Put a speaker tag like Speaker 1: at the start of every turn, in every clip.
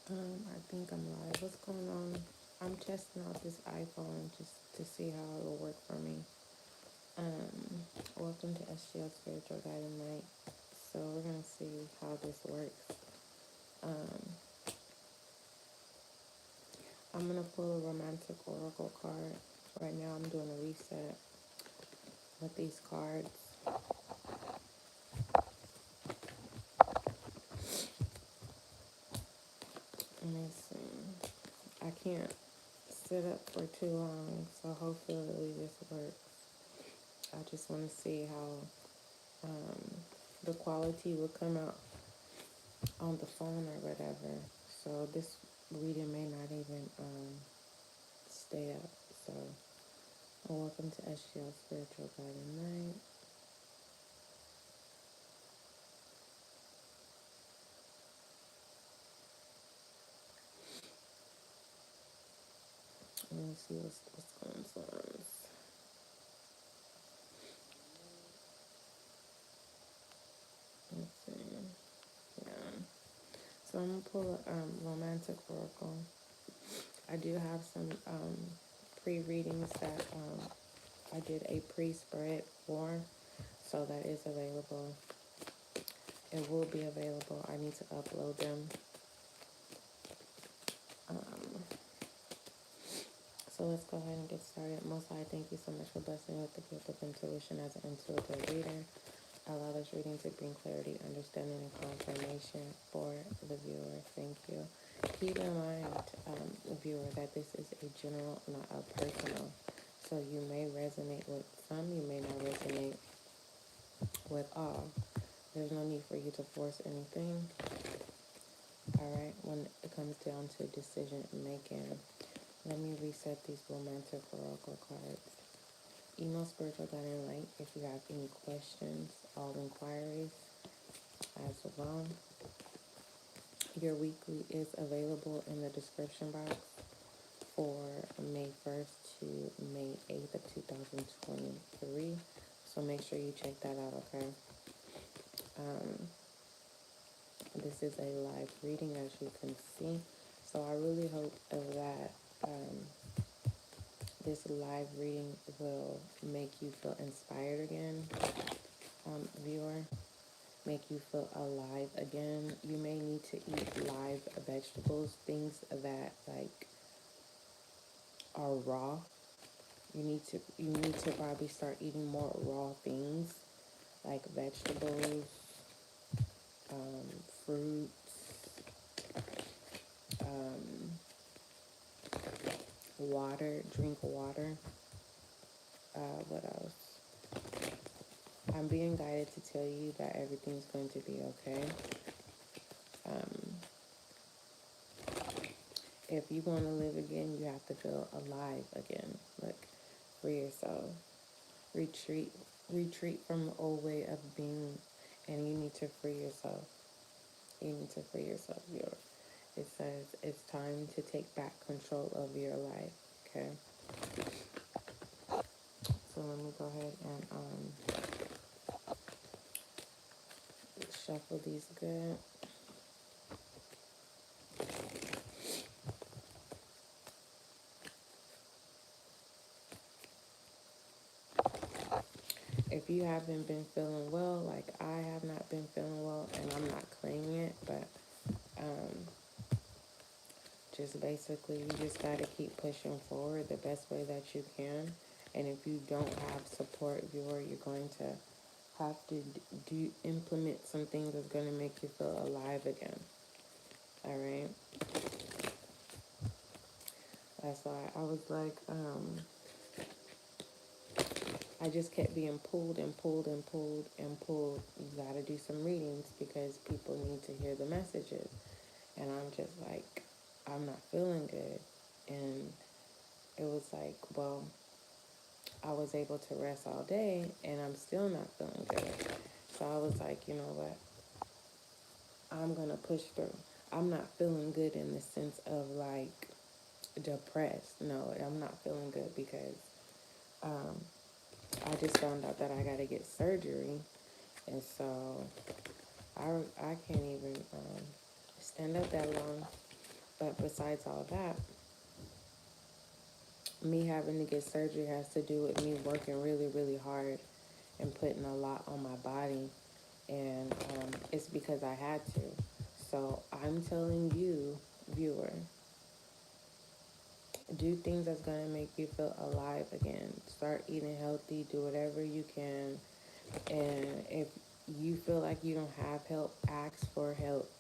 Speaker 1: I think I'm live. What's going on? I'm testing out this iPhone just to see how it will work for me. Welcome to SGL Spiritual Guiding Light. So we're gonna see how this works. Um, I'm gonna pull a romantic oracle card. Right now, I'm doing a reset with these cards. Let me see. I can't sit up for too long, so hopefully this works. I just want to see how the quality will come out on the phone or whatever. So this reading may not even stay up. So welcome to SGL Spiritual Guiding Light. Let me see what's going on. Let's see. Yeah. So I'm gonna pull a romantic oracle. I do have some pre-readings that I did a pre-spread for, so that is available. It will be available. I need to upload them. So let's go ahead and get started. Most High, thank you so much for blessing me with the gift of intuition as an intuitive reader. Allow this reading to bring clarity, understanding, and confirmation for the viewer. Thank you. Keep in mind, viewer, that this is a general, not a personal. So you may resonate with some, you may not resonate with all. There's no need for you to force anything. All right, when it comes down to decision making. Let me reset these romantic oracle cards. Email Spiritual Guiding Light if you have any questions, all inquiries as well. Your weekly is available in the description box for May 1st to May 8th of 2023. So make sure you check that out, okay? This is a live reading, as you can see. So I really hope that this live reading will make you feel inspired again, viewer. Make you feel alive again. You may need to eat live vegetables, things that like are raw. You need to probably start eating more raw things like vegetables, fruits, water. Drink water. What else? I'm being guided to tell you that everything's going to be okay. If you want to live again, you have to feel alive again. Look for yourself. Retreat from the old way of being, and you need to free yourself. You need to free yourself. It says it's time to take back control of your life. Okay. So let me go ahead and shuffle these good. If you haven't been feeling well, like I have not been feeling well, and I'm not claiming it, but just basically you just got to keep pushing forward the best way that you can. And if you don't have support, viewer, you're going to have to implement some things that's going to make you feel alive again. All right. That's why I was like, I just kept being pulled and pulled and pulled and pulled. You got to do some readings because people need to hear the messages. And I'm just like, I'm not feeling good. And it was like, well, I was able to rest all day and I'm still not feeling good. So I was like, you know what? I'm going to push through. I'm not feeling good in the sense of like depressed. No, I'm not feeling good because I just found out that I got to get surgery. And so I can't even stand up that long. But besides all that, me having to get surgery has to do with me working really, really hard and putting a lot on my body. And it's because I had to. So I'm telling you, viewer, do things that's going to make you feel alive again. Start eating healthy. Do whatever you can. And if you feel like you don't have help, ask for help.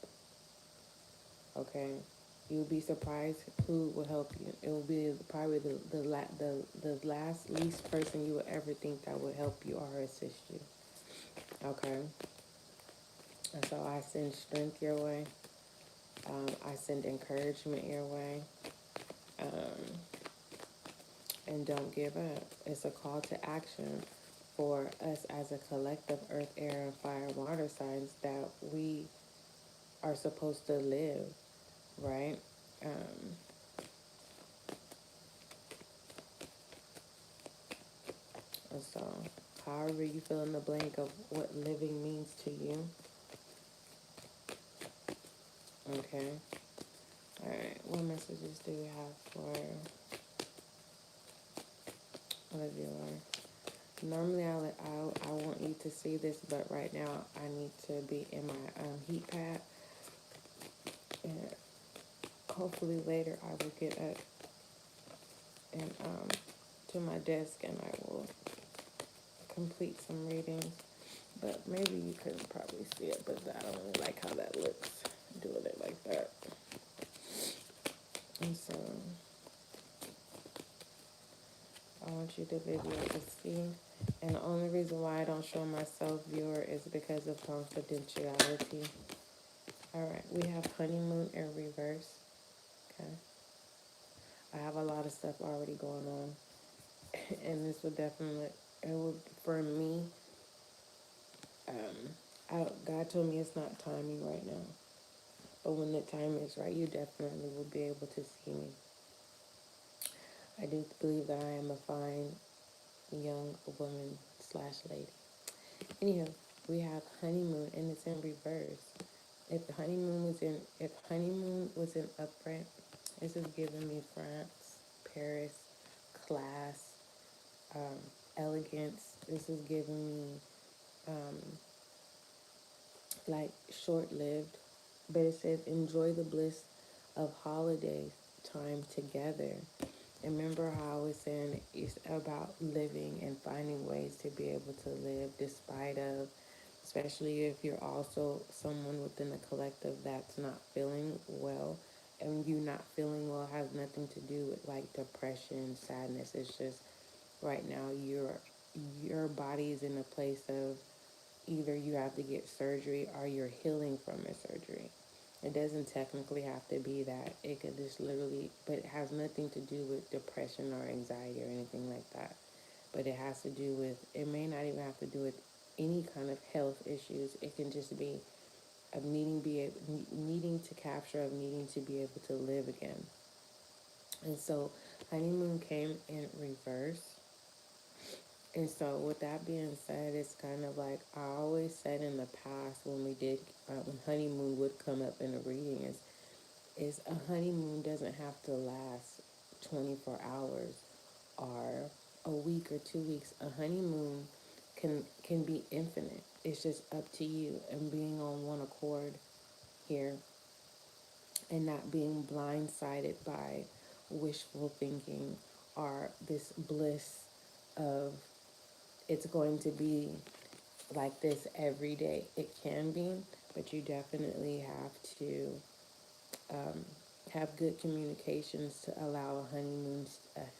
Speaker 1: Okay? You'll be surprised who will help you. It will be probably the last least person you will ever think that would help you or assist you. Okay? And so I send strength your way. I send encouragement your way. And don't give up. It's a call to action for us as a collective earth, air, and fire water signs that we are supposed to live, right? And so, however you fill in the blank of what living means to you, okay? All right, what messages do we have for the viewer? Normally, I want you to see this, but right now I need to be in my heat pad, and hopefully later I will get up and to my desk and I will complete some readings. But maybe you couldn't probably see it, but I don't really like how that looks doing it like that. And so I want you to video to see. And the only reason why I don't show myself, viewer, is because of confidentiality. Alright, we have honeymoon in reverse. Okay. I have a lot of stuff already going on. And this would definitely, it would, for me, God told me it's not timing right now. But when the time is right, you definitely will be able to see me. I do believe that I am a fine young woman / lady. Anyhow, we have honeymoon and it's in reverse. If honeymoon was in upright, this is giving me France, Paris, class, elegance. This is giving me like short-lived, but it says enjoy the bliss of holiday time together. And remember how I was saying it's about living and finding ways to be able to live despite of, especially if you're also someone within a collective that's not feeling well. And you not feeling well has nothing to do with like depression, sadness. It's just right now your body is in a place of either you have to get surgery or you're healing from a surgery. It doesn't technically have to be that. It could just literally, but it has nothing to do with depression or anxiety or anything like that. But it has to do with, it may not even have to do with any kind of health issues. It can just be of needing to capture, of needing to be able to live again. And so honeymoon came in reverse. And so with that being said, it's kind of like I always said in the past when when honeymoon would come up in a reading is a honeymoon doesn't have to last 24 hours or a week or 2 weeks. A honeymoon can be infinite. It's just up to you and being on one accord here and not being blindsided by wishful thinking or this bliss of it's going to be like this every day. It can be, but you definitely have to have good communications to allow a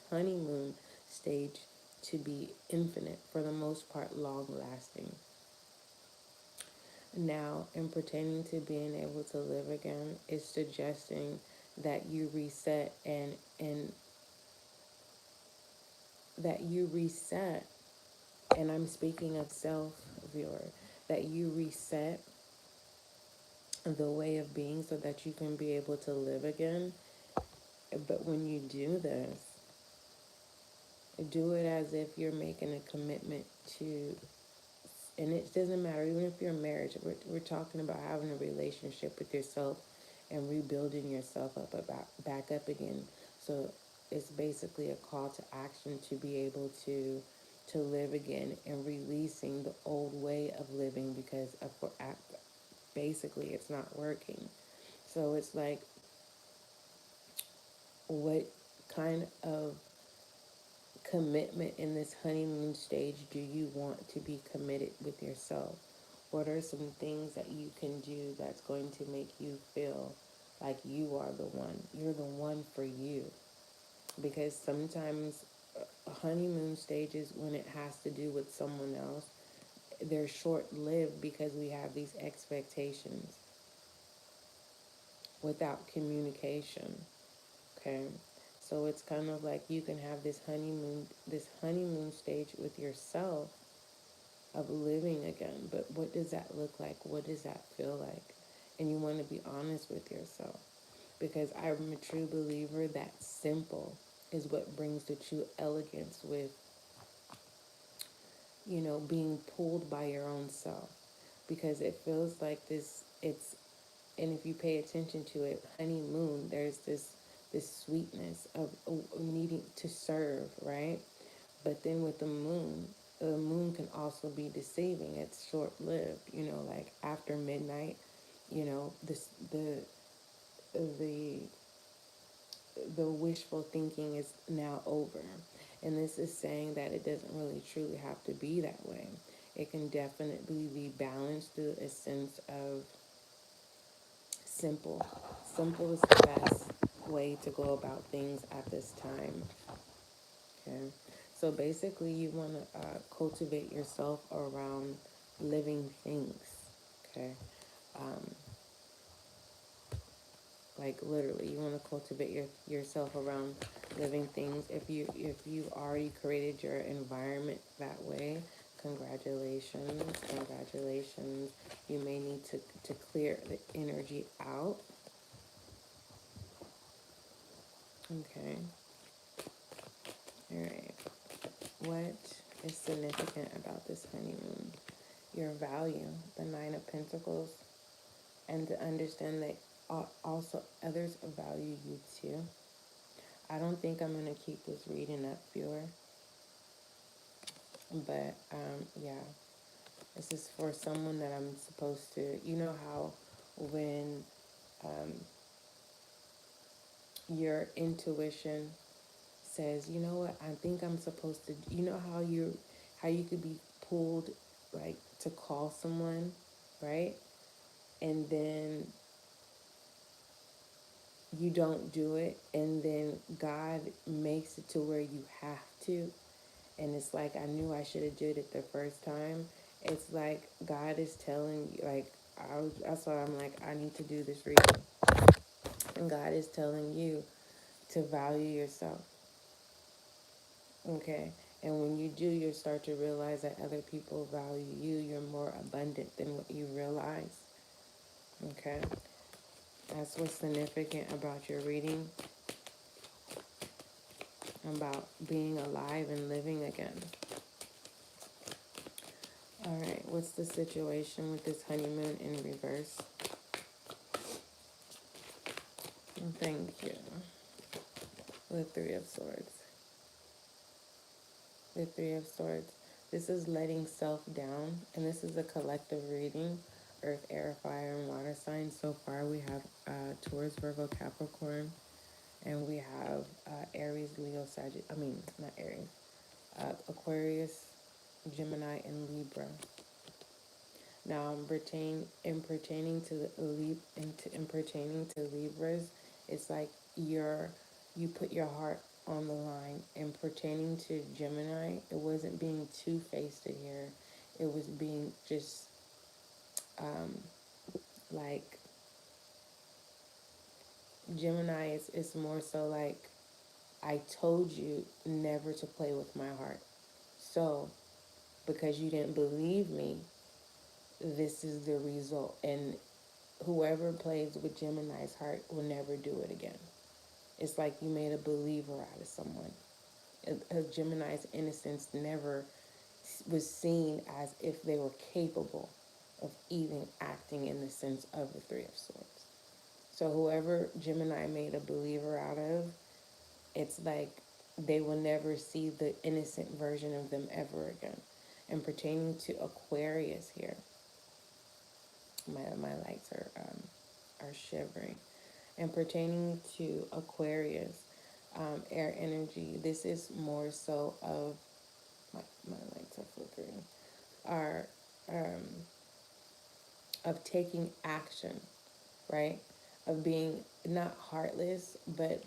Speaker 1: honeymoon stage to be infinite, for the most part long lasting. Now, in pertaining to being able to live again, it's suggesting that you reset and that you reset, and I'm speaking of self, viewer, that you reset the way of being so that you can be able to live again. But when you do this, do it as if you're making a commitment to, and it doesn't matter, even if you're married, we're talking about having a relationship with yourself and rebuilding yourself back up again. So it's basically a call to action to be able to live again, and releasing the old way of living, because basically it's not working. So it's like, what kind of commitment in this honeymoon stage do you want to be committed with yourself? What are some things that you can do that's going to make you feel like you are the one? You're the one for you. Because sometimes honeymoon stages, when it has to do with someone else, they're short-lived because we have these expectations without communication. Okay? So it's kind of like you can have this honeymoon stage with yourself of living again. But what does that look like? What does that feel like? And you want to be honest with yourself. Because I'm a true believer that simple is what brings the true elegance with, being pulled by your own self. Because it feels like and if you pay attention to it, honeymoon, there's this sweetness of needing to serve, right? But then with the moon can also be deceiving. It's short lived, like after midnight, this the the wishful thinking is now over. And this is saying that it doesn't really truly have to be that way. It can definitely be balanced through a sense of simple. Simple is the best way to go about things at this time. Okay. So basically, you want to cultivate yourself around living things. Okay. Um, like literally, you want to cultivate yourself around living things. If you've already created your environment that way, congratulations. You may need to clear the energy out. Okay. All right. What is significant about this honeymoon? Your value, the Nine of Pentacles, and to understand that also others value you too. I don't think I'm going to keep this reading up, viewer, but yeah, this is for someone that I'm supposed to, how when your intuition says, you know what, I think I'm supposed to, how you could be pulled like to call someone, right? And then you don't do it, and then God makes it to where you have to, and it's like, I knew I should have did it the first time. It's like God is telling you, like, that's why I'm like, I need to do this reading. And God is telling you to value yourself. Okay? And when you do, you'll start to realize that other people value you. You're more abundant than what you realize. Okay? That's what's significant about your reading, about being alive and living again. All right, what's the situation with this honeymoon in reverse? Thank you. The Three of Swords. The Three of Swords. This is letting self down, and this is a collective reading. Earth, air, fire, and water signs. So far, we have Taurus, Virgo, Capricorn, and we have Aries, Leo, Sagittarius. I mean, not Aries. Aquarius, Gemini, and Libra. Now, pertaining to Libras, it's like you put your heart on the line. And pertaining to Gemini, it wasn't being two-faced here. It was being just like Gemini is more so like, I told you never to play with my heart. So, because you didn't believe me, this is the result. And whoever plays with Gemini's heart will never do it again. It's like you made a believer out of someone. Gemini's innocence never was seen as if they were capable of even acting in the sense of the Three of Swords. So whoever Gemini made a believer out of, it's like they will never see the innocent version of them ever again. And pertaining to Aquarius here, my lights are shivering. And pertaining to Aquarius, air energy, this is more so of my lights are flickering. Are um, of taking action, right? Of being not heartless, but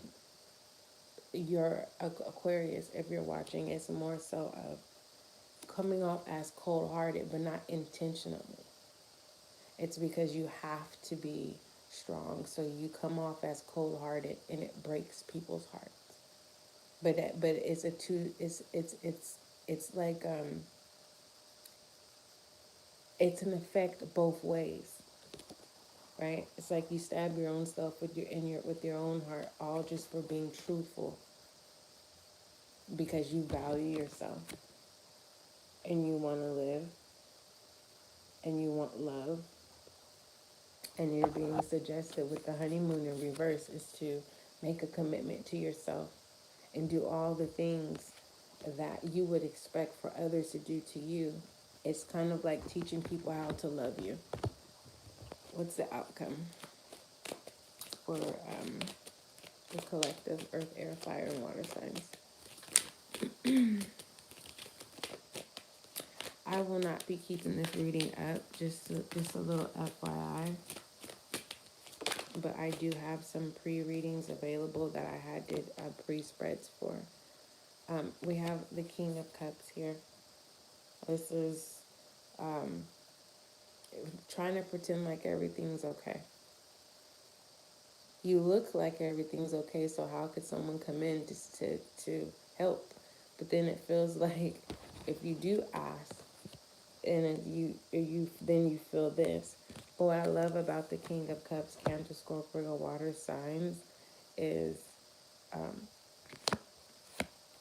Speaker 1: your Aquarius, if you're watching, it's more so of coming off as cold-hearted, but not intentionally. It's because you have to be strong, so you come off as cold-hearted, and it breaks people's hearts. But it's a two. It's like it's an effect both ways, right? It's like you stab your own self with your own heart, all just for being truthful, because you value yourself and you want to live and you want love, and you're being suggested with the honeymoon in reverse is to make a commitment to yourself and do all the things that you would expect for others to do to you. It's kind of like teaching people how to love you. What's the outcome for the collective earth, air, fire, and water signs? I will not be keeping this reading up, just a little FYI. But I do have some pre-readings available that I had did pre-spreads for. We have the King of Cups here. This is trying to pretend like everything's okay. You look like everything's okay, so how could someone come in just to help? But then it feels like if you do ask, and then you feel this. But what I love about the King of Cups, Cancer, Scorpio, water signs is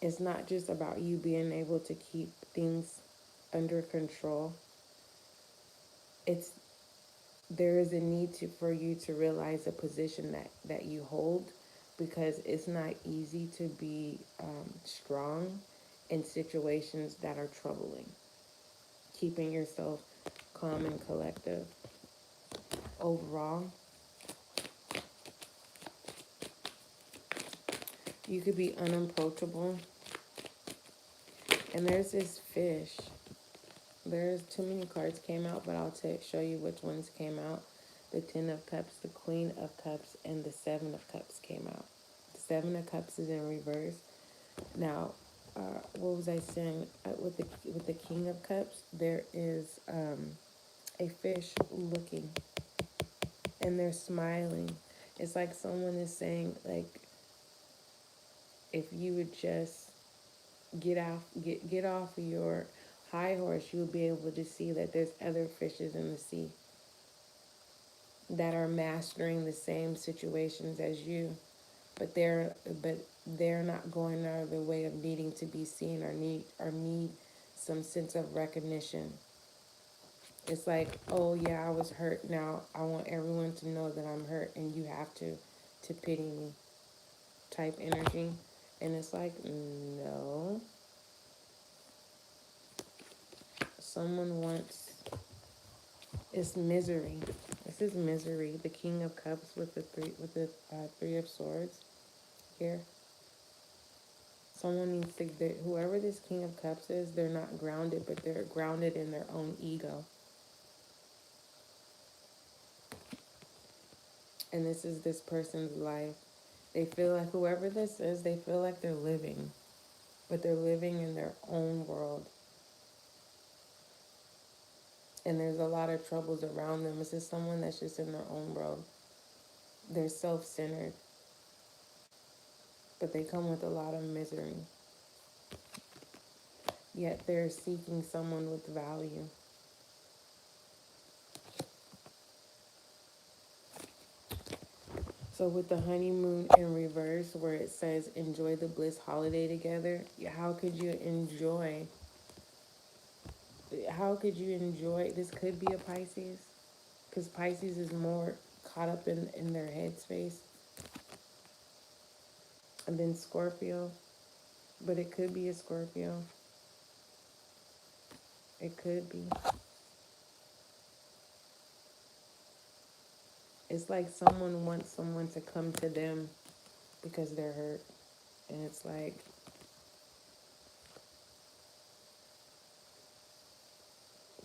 Speaker 1: it's not just about you being able to keep things under control. It's there is a need for you to realize the position that you hold, because it's not easy to be strong in situations that are troubling. Keeping yourself calm and collective. Overall, you could be unapproachable. And there's this fish. There's too many cards came out, but I'll show you which ones came out. The Ten of Cups, the Queen of Cups, and the Seven of Cups came out. The Seven of Cups is in reverse. Now, what was I saying? With the King of Cups, there is a fish looking, and they're smiling. It's like someone is saying, like, if you would just get off of your high horse, you'll be able to see that there's other fishes in the sea that are mastering the same situations as you, but they're not going out of their way of needing to be seen, or need some sense of recognition. It's like, oh yeah, I was hurt. Now I want everyone to know that I'm hurt, and you have to pity me, type energy. And it's like, no. Someone wants, it's misery. This is misery. The King of Cups with the Three of Swords here. Someone needs to, whoever this King of Cups is, they're not grounded, but they're grounded in their own ego. And this is this person's life. They feel like, whoever this is, they feel like they're living, but they're living in their own world. And there's a lot of troubles around them. This is someone that's just in their own world. They're self-centered, but they come with a lot of misery. Yet they're seeking someone with value. So with the honeymoon in reverse, where it says enjoy the bliss holiday together, how could you enjoy? This could be a Pisces, because Pisces is more caught up in their headspace. And then Scorpio, but it could be a Scorpio. It could be. It's like someone wants someone to come to them because they're hurt. And it's like,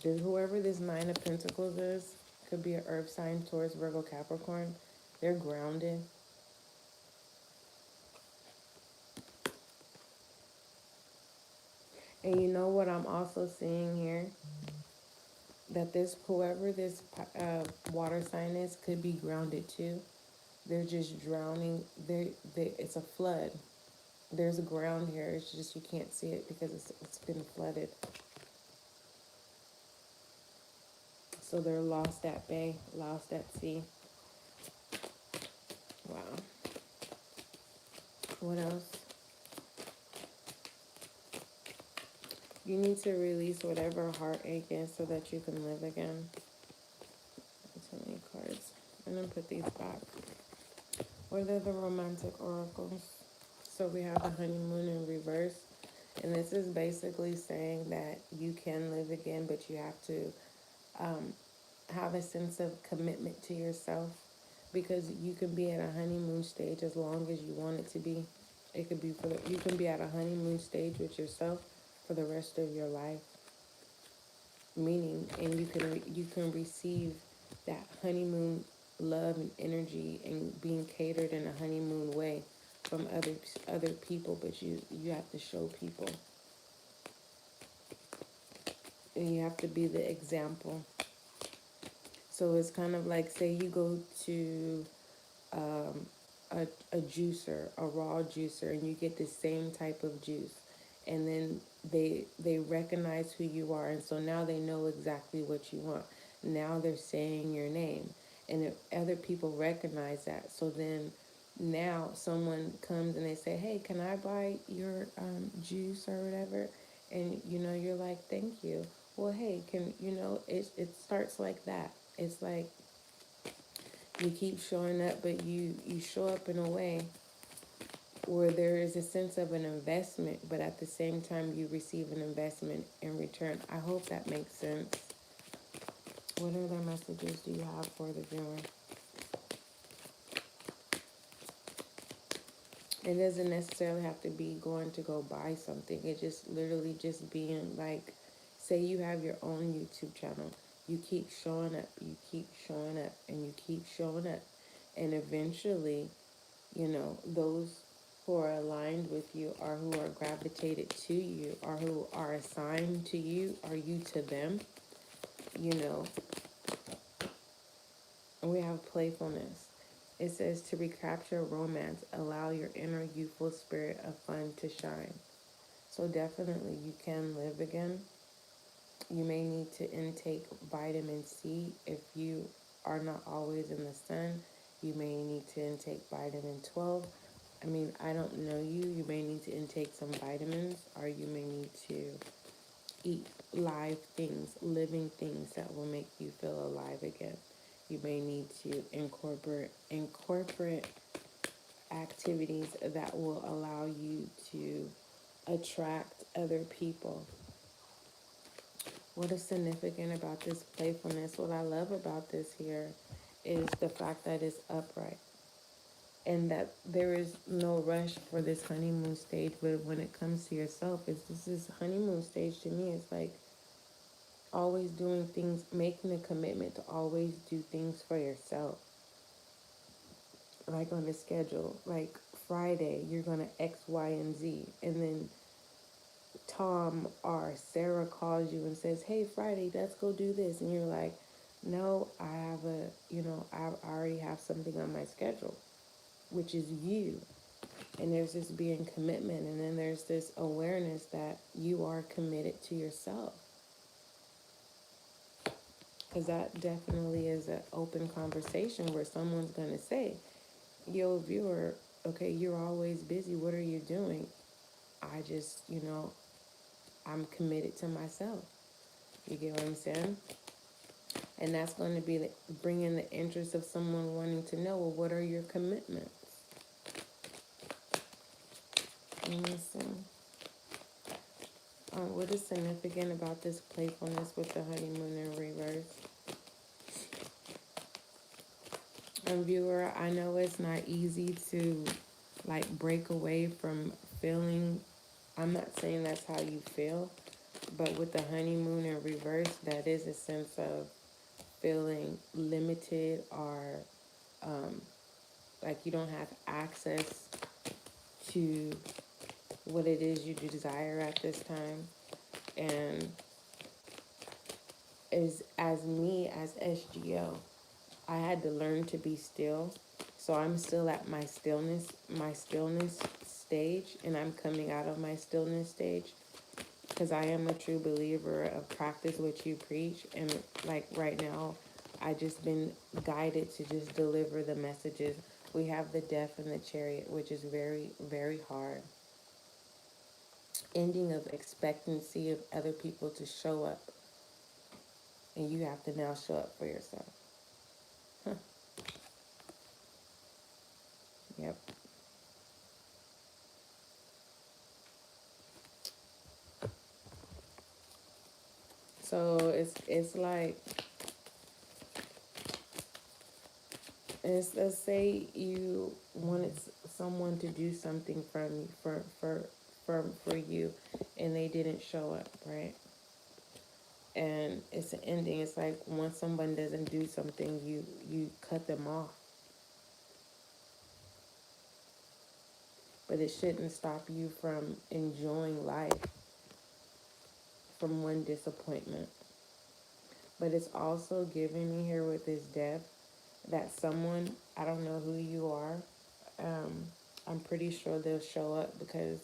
Speaker 1: whoever this Nine of Pentacles is, could be an earth sign, Taurus, Virgo, Capricorn. They're grounded. And you know what I'm also seeing here? That whoever this water sign is, could be grounded too. They're just drowning. It's a flood. There's a ground here. It's just you can't see it because it's been flooded. So they're lost at bay, lost at sea. Wow. What else? You need to release whatever heartache is so that you can live again. Too many cards. I'm going to put these back. Or they're the romantic oracles. So we have the honeymoon in reverse. And this is basically saying that you can live again, but you have to have a sense of commitment to yourself. Because you can be at a honeymoon stage as long as you want it to be. It could be you can be at a honeymoon stage with yourself for the rest of your life. Meaning, and you can receive that honeymoon love and energy and being catered in a honeymoon way from other people, but you have to show people. And you have to be the example. So it's kind of like, say you go to a juicer, a raw juicer, and you get the same type of juice, and then they recognize who you are, and so now they know exactly what you want. Now they're saying your name, and if other people recognize that, so then now someone comes and they say, hey, can I buy your juice or whatever? And you're like, thank you. Well, hey, it starts like that. It's like you keep showing up, but you show up in a way where there is a sense of an investment, but at the same time you receive an investment in return. I hope that makes sense. What other messages do you have for the viewer? It doesn't necessarily have to be going to go buy something. It just literally just being like, say you have your own YouTube channel. You keep showing up, you keep showing up, and you keep showing up. And eventually, those who are aligned with you, or who are gravitated to you, or who are assigned to you, are you to them, And we have playfulness. It says to recapture romance, allow your inner youthful spirit of fun to shine. So definitely you can live again. You may need to intake vitamin C if you are not always in the sun. You may need to intake vitamin 12. I don't know you. You may need to intake some vitamins, or you may need to eat live things, living things that will make you feel alive again. You may need to incorporate activities that will allow you to attract other people. What is significant about this playfulness? What I love about this here is the fact that it's upright. And that there is no rush for this honeymoon stage. But when it comes to yourself, this is honeymoon stage to me. It's like always doing things, making a commitment to always do things for yourself. Like on the schedule, like Friday, you're going to X, Y, and Z. And then Tom or Sarah calls you and says, hey, Friday, let's go do this. And you're like, no, I already have something on my schedule, which is you. And there's this being commitment, and then there's this awareness that you are committed to yourself. Because that definitely is an open conversation where someone's going to say, yo, viewer, okay, you're always busy. What are you doing? I just, I'm committed to myself. You get what I'm saying? And that's going to be bringing the interest of someone wanting to know, well, what are your commitments? Let me see. What is significant about this playfulness with the honeymoon in reverse? And viewer, I know it's not easy to like break away from feeling. I'm not saying that's how you feel, but with the honeymoon in reverse, that is a sense of feeling limited or like you don't have access to what it is you desire at this time. And as me as SGL, I had to learn to be still. So I'm still at my stillness stage, and I'm coming out of my stillness stage because I am a true believer of practice what you preach. And like right now, I just been guided to just deliver the messages. We have the death and the chariot, which is very, very hard. Ending of expectancy of other people to show up, and you have to now show up for yourself. Huh. Yep. So it's like, let's say you wanted someone to do something for you, and they didn't show up, right? And it's an ending. It's like once someone doesn't do something, you cut them off. But it shouldn't stop you from enjoying life from one disappointment. But it's also giving me here with this death that someone, I don't know who you are, I'm pretty sure they'll show up because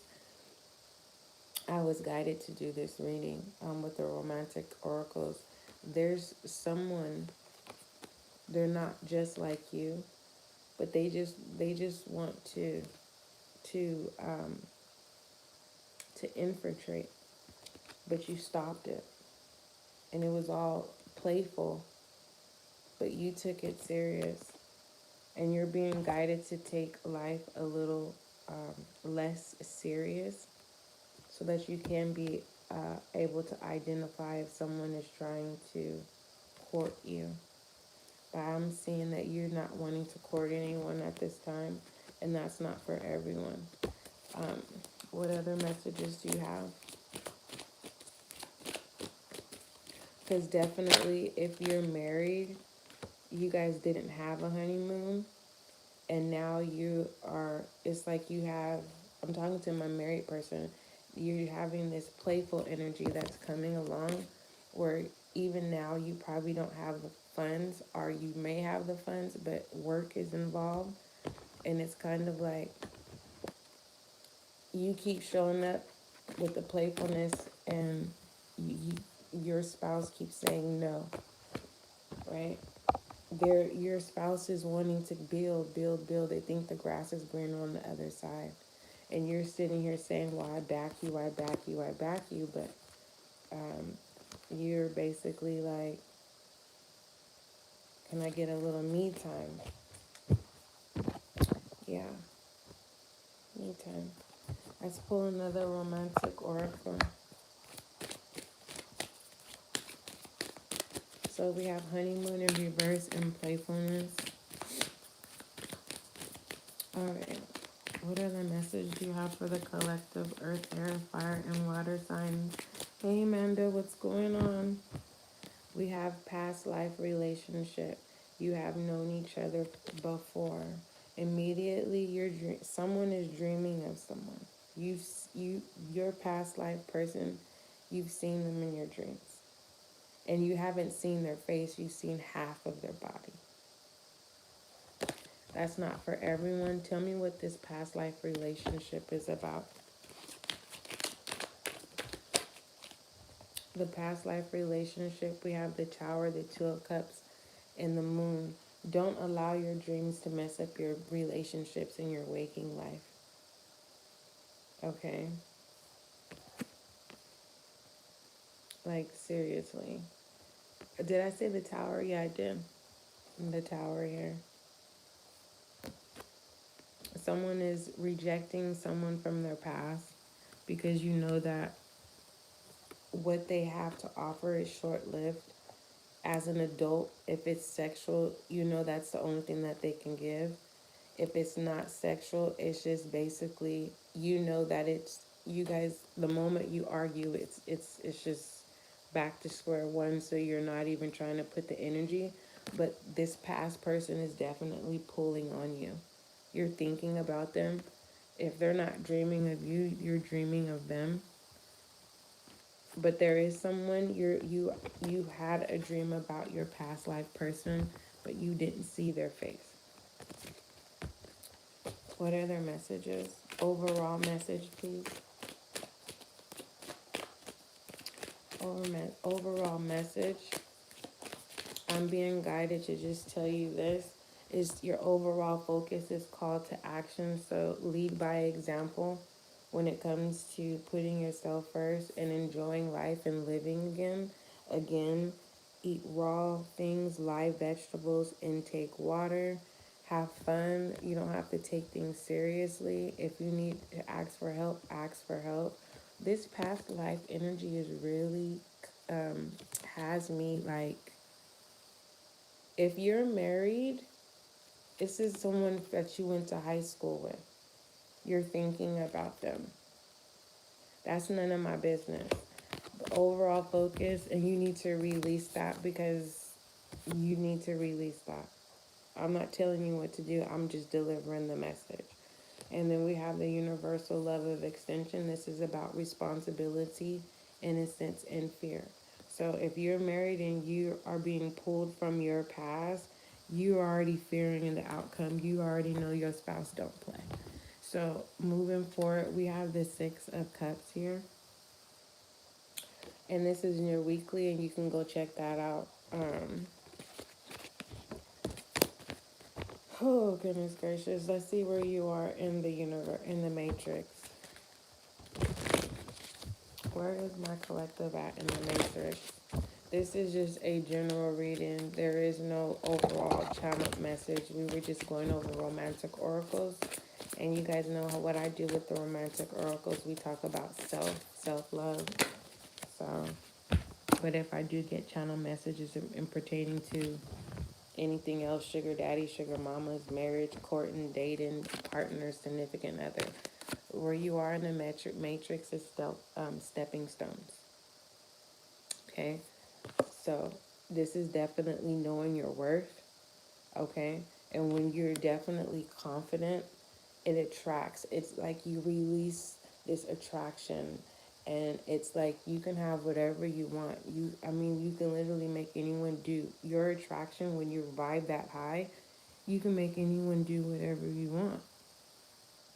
Speaker 1: I was guided to do this reading with the romantic oracles. There's someone, they're not just like you, but they just want to um, to infiltrate, but you stopped it, and it was all playful, but you took it serious, and you're being guided to take life a little less serious, so that you can be able to identify if someone is trying to court you. But I'm seeing that you're not wanting to court anyone at this time, and that's not for everyone. Um, what other messages do you have? Because definitely, if you're married, you guys didn't have a honeymoon, and now you are, it's like you have, I'm talking to my married person, you're having this playful energy that's coming along where even now you probably don't have the funds, or you may have the funds, but work is involved. And it's kind of like you keep showing up with the playfulness, and your spouse keeps saying no, right? Your spouse is wanting to build. They think the grass is greener on the other side. And you're sitting here saying, well, I back you, I back you, I back you. But you're basically like, can I get a little me time? Yeah, me time. Let's pull another romantic oracle. So we have honeymoon in reverse and playfulness. All right. What other message do you have for the collective earth, air, fire, and water signs? Hey, Amanda, what's going on? We have past life relationship. You have known each other before. Immediately, someone is dreaming of someone. Your past life person, you've seen them in your dreams. And you haven't seen their face, you've seen half of their body. That's not for everyone. Tell me what this past life relationship is about. The past life relationship, we have the Tower, the Two of Cups, and the Moon. Don't allow your dreams to mess up your relationships in your waking life. Okay? Like, seriously. Did I say the Tower? Yeah, I did. The Tower here. Someone is rejecting someone from their past because you know that what they have to offer is short lived. As an adult, if it's sexual, you know that's the only thing that they can give. If it's not sexual, it's just basically, you know that it's, you guys, the moment you argue, it's just back to square one, so you're not even trying to put the energy. But this past person is definitely pulling on you. You're thinking about them. If they're not dreaming of you, you're dreaming of them. But there is someone you had a dream about your past life person, but you didn't see their face. What are their messages? Overall message, please. Overall message. I'm being guided to just tell you this is your overall focus is call to action. So lead by example when it comes to putting yourself first and enjoying life and living again. Again, eat raw things, live vegetables, intake water, have fun. You don't have to take things seriously. If you need to ask for help, ask for help. This past life energy is really has me like, if you're married, this is someone that you went to high school with. You're thinking about them. That's none of my business. The overall focus, and you need to release that because you need to release that. I'm not telling you what to do, I'm just delivering the message. And then we have the universal love of extension. This is about responsibility, innocence, and fear. So if you're married and you are being pulled from your past, you're already fearing the outcome. You already know your spouse don't play. So moving forward, we have the Six of Cups here. And this is in your weekly, and you can go check that out. Oh, goodness gracious. Let's see where you are in the universe, in the matrix. Where is my collective at in the matrix? This is just a general reading. There is no overall channeled message. We were just going over romantic oracles. And you guys know what I do with the romantic oracles. We talk about self-love. So, but if I do get channel messages in pertaining to anything else, sugar daddy, sugar mamas, marriage, courting, dating, partner, significant other, where you are in the matrix is stepping stones. Okay, so this is definitely knowing your worth. Okay, and when you're definitely confident, it attracts. It's like you release this attraction, and it's like you can have whatever you want. I mean, you can literally make anyone do your attraction. When you vibe that high, you can make anyone do whatever you want.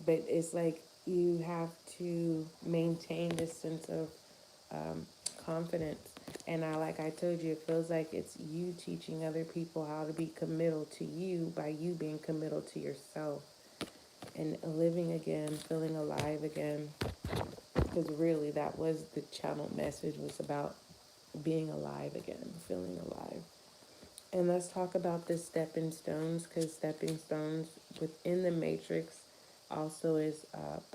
Speaker 1: But it's like you have to maintain this sense of um, confidence. And like I told you, it feels like it's you teaching other people how to be committal to you by you being committal to yourself and living again, feeling alive again. Because really, that was the channel message, was about being alive again, feeling alive. And let's talk about the stepping stones, because stepping stones within the matrix also is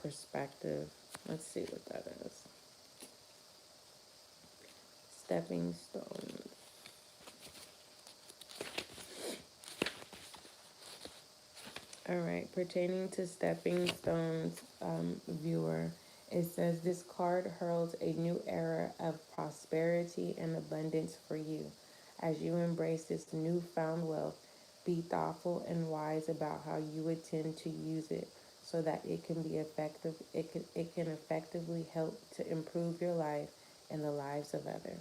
Speaker 1: perspective. Let's see what that is. Stepping stones. All right, pertaining to stepping stones, viewer, it says this card heralds a new era of prosperity and abundance for you. As you embrace this newfound wealth, be thoughtful and wise about how you intend to use it so that it can be effective. It can effectively help to improve your life and the lives of others.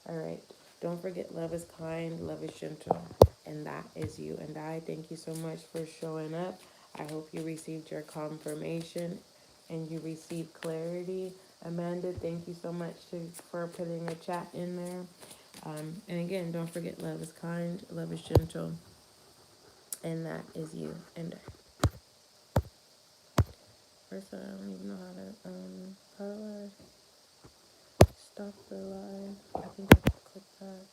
Speaker 1: All right. Don't forget, love is kind, love is gentle, and that is you. And I thank you so much for showing up. I hope you received your confirmation and you received clarity. Amanda, thank you so much for putting a chat in there. And again, don't forget, love is kind, love is gentle, and that is you. And first, I don't even know how do I stop the live? I think I can click that.